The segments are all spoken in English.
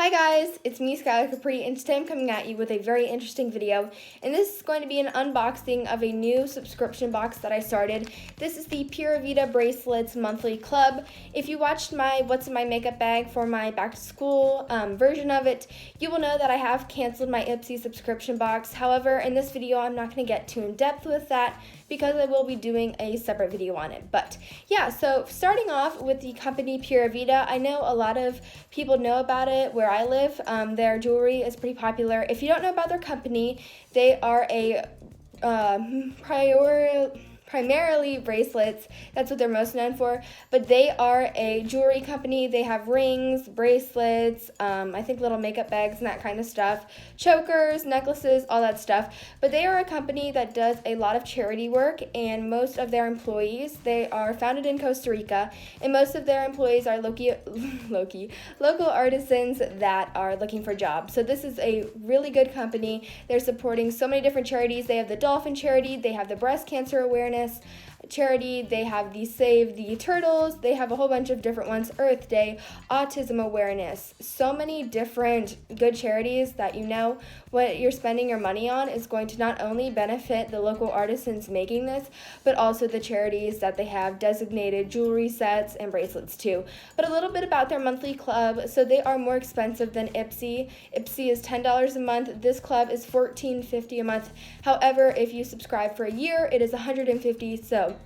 Hi guys, it's me Skylar Capri, and today I'm coming at you with a very interesting video, and this is going to be an unboxing of a new subscription box that I started. This is the Pura Vida Bracelets monthly club. If you watched my What's in My Makeup Bag for my back to school version of it, you will know that I have canceled my Ipsy subscription box. However, in this video I'm not going to get too in depth with that because I will be doing a separate video on it. But yeah, so starting off with the company Pura Vida, I know a lot of people know about it where I live. Their jewelry is pretty popular. If you don't know about their company, they are a primarily bracelets. That's what they're most known for. But they are a jewelry company. They have rings, bracelets, I think little makeup bags and that kind of stuff, chokers, necklaces, all that stuff. But they are a company that does a lot of charity work, and most of their employees, they are founded in Costa Rica, and most of their employees are local artisans that are looking for jobs. So this is a really good company. They're supporting so many different charities. They have the dolphin charity, they have the breast cancer awareness charity, they have the Save the Turtles, they have a whole bunch of different ones, Earth Day, autism awareness, so many different good charities that you know what you're spending your money on is going to not only benefit the local artisans making this, but also the charities that they have designated jewelry sets and bracelets too. But a little bit about their monthly club. So they are more expensive than Ipsy. Ipsy is $10 a month. This club is $14.50 a month. However, if you subscribe for a year, it is $150. So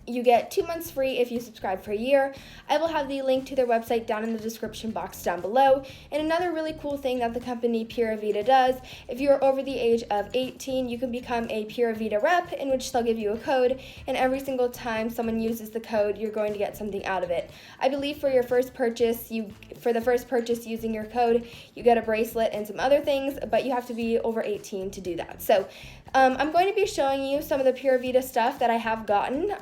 you get 2 months free if you subscribe for a year. I will have the link to their website down in the description box down below. And another really cool thing that the company Pura Vida does, if you're over the age of 18, you can become a Pura Vida rep, in which they'll give you a code, and every single time someone uses the code, you're going to get something out of it. I believe for your first purchase, using your code, you get a bracelet and some other things, but you have to be over 18 to do that. So I'm going to be showing you some of the Pura Vida stuff that I have gotten.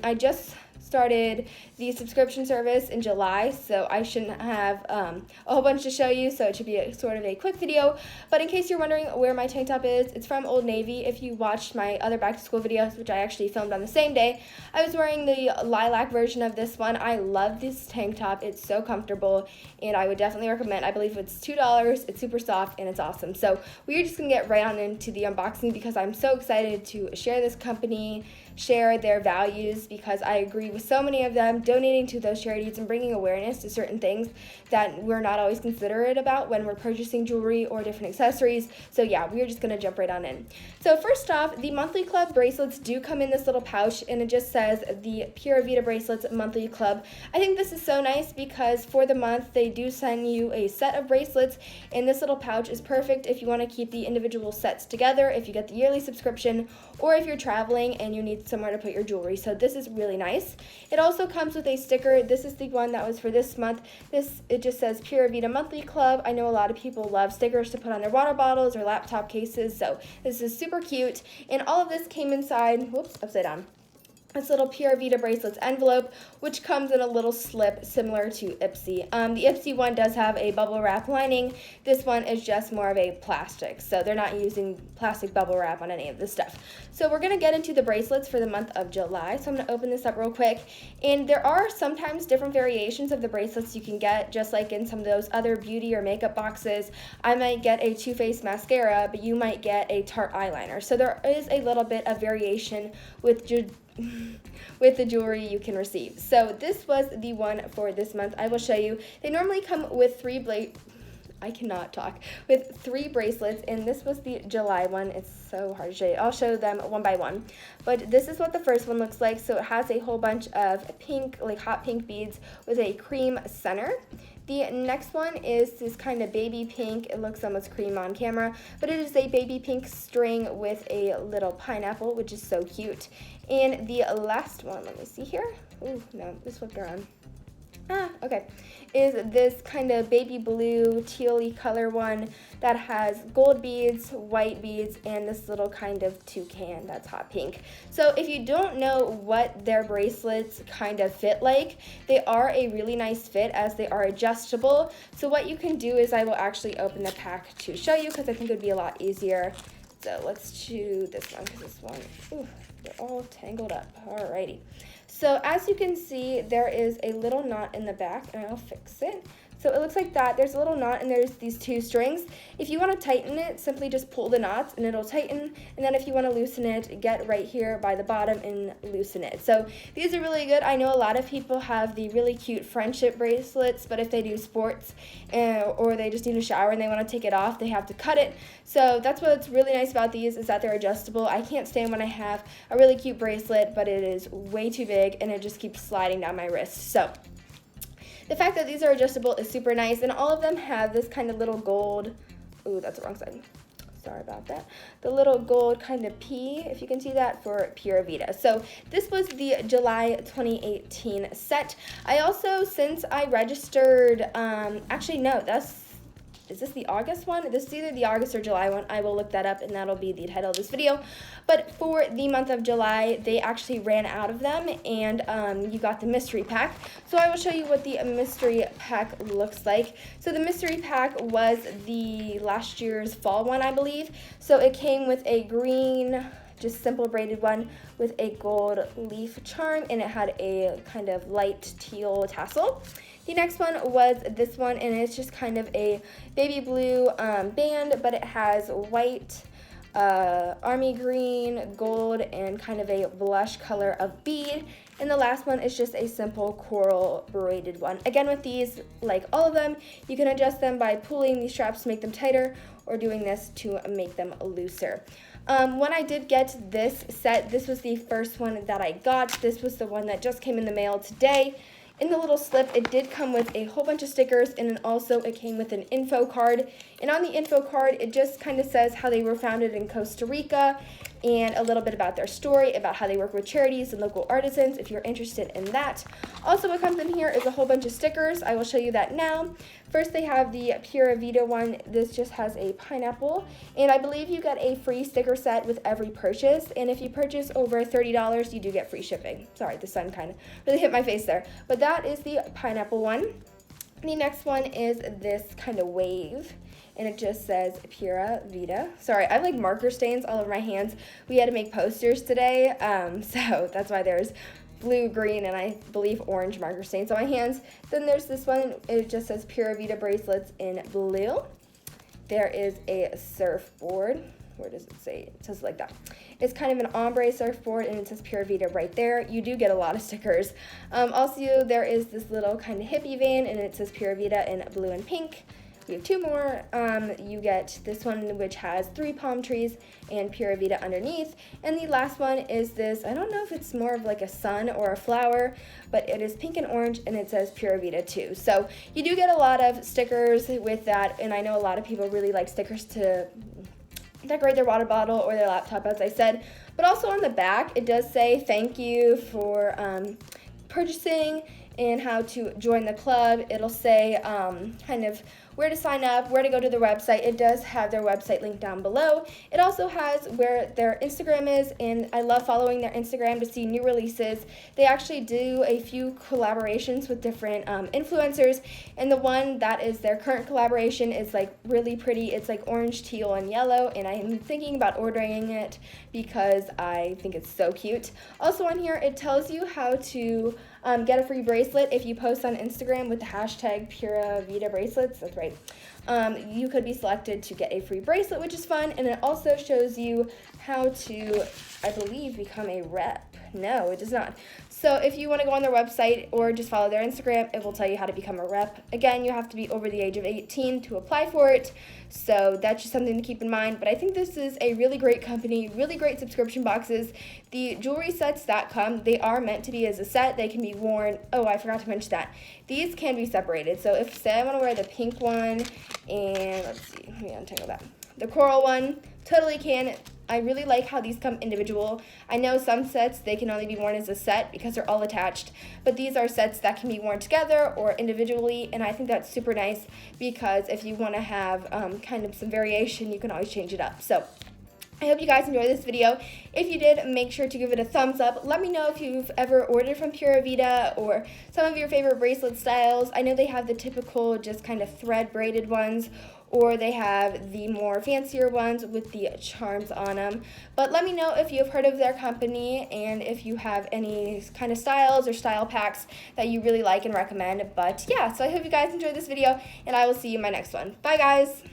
I just started the subscription service in July, so I shouldn't have a whole bunch to show you, so it should be sort of a quick video. But in case you're wondering where my tank top is, it's from Old Navy. If you watched my other back to school videos, which I actually filmed on the same day, I was wearing the lilac version of this one. I love this tank top. It's so comfortable, and I would definitely recommend. I believe it's $2. It's super soft, and it's awesome. So we're just going to get right on into the unboxing because I'm so excited to share this company, share their values, because I agree with so many of them, donating to those charities and bringing awareness to certain things that we're not always considerate about when we're purchasing jewelry or different accessories. So yeah, we're just going to jump right on in. So first off, the monthly club bracelets do come in this little pouch, and it just says the Pura Vida Bracelets monthly club. I think this is so nice because for the month they do send you a set of bracelets, and this little pouch is perfect if you want to keep the individual sets together, if you get the yearly subscription, or if you're traveling and you need somewhere to put your jewelry. So this is really nice. It also comes with a sticker. This is the one that was for this month. It just says Pura Vida Monthly Club. I know a lot of people love stickers to put on their water bottles or laptop cases, so this is super cute. And all of this came inside, whoops, upside down, this little Pura Vida Bracelets envelope, which comes in a little slip similar to Ipsy. The Ipsy one does have a bubble wrap lining. This one is just more of a plastic, so they're not using plastic bubble wrap on any of this stuff. So we're going to get into the bracelets for the month of July. So I'm going to open this up real quick. And there are sometimes different variations of the bracelets you can get, just like in some of those other beauty or makeup boxes. I might get a Too Faced mascara, but you might get a Tarte eyeliner. So there is a little bit of variation with the jewelry you can receive. So this was the one for this month. I will show you. They normally come with three bracelets, and this was the July one. It's so hard to show you. I'll show them one by one. But this is what the first one looks like. So it has a whole bunch of pink, like hot pink beads with a cream center. The next one is this kind of baby pink. It looks almost cream on camera, but it is a baby pink string with a little pineapple, which is so cute. And the last one, let me see here. Ooh, no, this flipped around. Okay, is this kind of baby blue, teal-y color one that has gold beads, white beads, and this little kind of toucan that's hot pink. So if you don't know what their bracelets kind of fit like, they are a really nice fit as they are adjustable. So what you can do is I will actually open the pack to show you because I think it would be a lot easier. So let's choose this one because this one, ooh, they're all tangled up. Alrighty. So as you can see, there is a little knot in the back, and I'll fix it. So it looks like that. There's a little knot and there's these 2 strings. If you want to tighten it, simply just pull the knots and it'll tighten. And then if you want to loosen it, get right here by the bottom and loosen it. So these are really good. I know a lot of people have the really cute friendship bracelets, but if they do sports or they just need a shower and they want to take it off, they have to cut it. So that's what's really nice about these, is that they're adjustable. I can't stand when I have a really cute bracelet, but it is way too big and it just keeps sliding down my wrist. So the fact that these are adjustable is super nice, and all of them have this kind of little gold, ooh, that's the wrong side. Sorry about that. The little gold kind of P, if you can see that, for Pura Vida. So this was the July 2018 set. I also, since I registered, actually no, is this the August one? This is either the August or July one. I will look that up and that'll be the title of this video. But for the month of July, they actually ran out of them, and you got the mystery pack. So I will show you what the mystery pack looks like. So the mystery pack was the last year's fall one, I believe. So it came with a green, just simple braided one with a gold leaf charm, and it had a kind of light teal tassel. The next one was this one, and it's just kind of a baby blue band, but it has white, army green, gold, and kind of a blush color of bead. And the last one is just a simple coral braided one. Again, with these, like all of them, you can adjust them by pulling these straps to make them tighter or doing this to make them looser. When I did get this set, this was the first one that I got. This was the one that just came in the mail today. In the little slip, it did come with a whole bunch of stickers, and then also it came with an info card. And on the info card, it just kind of says how they were founded in Costa Rica and a little bit about their story, about how they work with charities and local artisans, if you're interested in that. Also, what comes in here is a whole bunch of stickers. I will show you that now. First, they have the Pura Vida one. This just has a pineapple, and I believe you get a free sticker set with every purchase, and if you purchase over $30, you do get free shipping. Sorry, the sun kind of really hit my face there, but that is the pineapple one. The next one is this kind of wave, and it just says Pura Vida. Sorry, I have like marker stains all over my hands. We had to make posters today, so that's why there's blue, green, and I believe orange marker stains on my hands. Then there's this one, it just says Pura Vida bracelets in blue. There is a surfboard. Where does it say? It says like that. It's kind of an ombre surfboard, and it says Pura Vida right there. You do get a lot of stickers. Also, there is this little kind of hippie van, and it says Pura Vida in blue and pink. We have 2 more. You get this one, which has 3 palm trees and Pura Vida underneath. And the last one is this, I don't know if it's more of like a sun or a flower, but it is pink and orange, and it says Pura Vida too. So you do get a lot of stickers with that, and I know a lot of people really like stickers to decorate their water bottle or their laptop, as I said. But also on the back, it does say thank you for purchasing and how to join the club. It'll say kind of where to sign up, where to go to their website. It does have their website linked down below. It also has where their Instagram is, and I love following their Instagram to see new releases. They actually do a few collaborations with different influencers, and the one that is their current collaboration is like really pretty. It's like orange, teal, and yellow, and I'm thinking about ordering it because I think it's so cute. Also on here, it tells you how to get a free bracelet if you post on Instagram with the hashtag Pura Vida bracelets. That's right. You could be selected to get a free bracelet, which is fun, and it also shows you how to, I believe, become a rep. No, it does not. So if you want to go on their website or just follow their Instagram, it will tell you how to become a rep. Again, you have to be over the age of 18 to apply for it, so that's just something to keep in mind. But I think this is a really great company, really great subscription boxes. The jewelry sets that come, they are meant to be as a set. They can be worn. Oh, I forgot to mention that. These can be separated. So if, say I want to wear the pink one, and let's see, let me untangle that. The coral one, totally can. I really like how these come individual. I know some sets, they can only be worn as a set because they're all attached, but these are sets that can be worn together or individually, and I think that's super nice because if you want to have kind of some variation, you can always change it up. So I hope you guys enjoyed this video. If you did, make sure to give it a thumbs up. Let me know if you've ever ordered from Pura Vida or some of your favorite bracelet styles. I know they have the typical just kind of thread braided ones, or they have the more fancier ones with the charms on them. But let me know if you've heard of their company and if you have any kind of styles or style packs that you really like and recommend. But yeah, so I hope you guys enjoyed this video, and I will see you in my next one. Bye, guys!